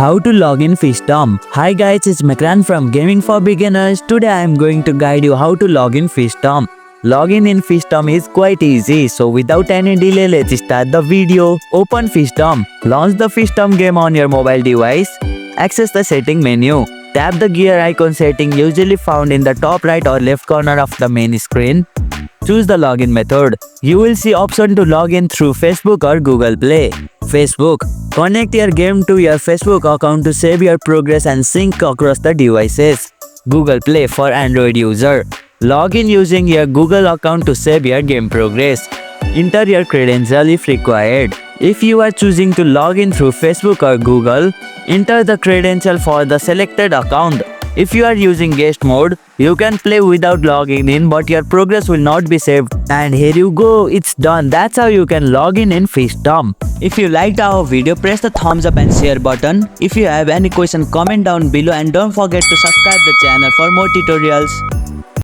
How to log in Fishdom. Hi guys, it's Makran from Gaming for Beginners. Today I am going to guide you how to log in Fishdom. Login in Fishdom is quite easy, so without any delay, let's start the video. Open Fishdom. Launch the Fishdom game on your mobile device. Access the setting menu. Tap the gear icon setting usually found in the top right or left corner of the main screen. Choose the login method. You will see option to log in through Facebook or Google Play. Facebook. Connect your game to your Facebook account to save your progress and sync across the devices. Google Play for Android user. Log in using your Google account to save your game progress. Enter your credential if required. If you are choosing to log in through Facebook or Google, enter the credential for the selected account. If you are using guest mode, you can play without logging in, but your progress will not be saved. And here you go, it's done. That's how you can log in Fishdom. If you liked our video, press the thumbs up and share button. If you have any question, comment down below and don't forget to subscribe the channel for more tutorials.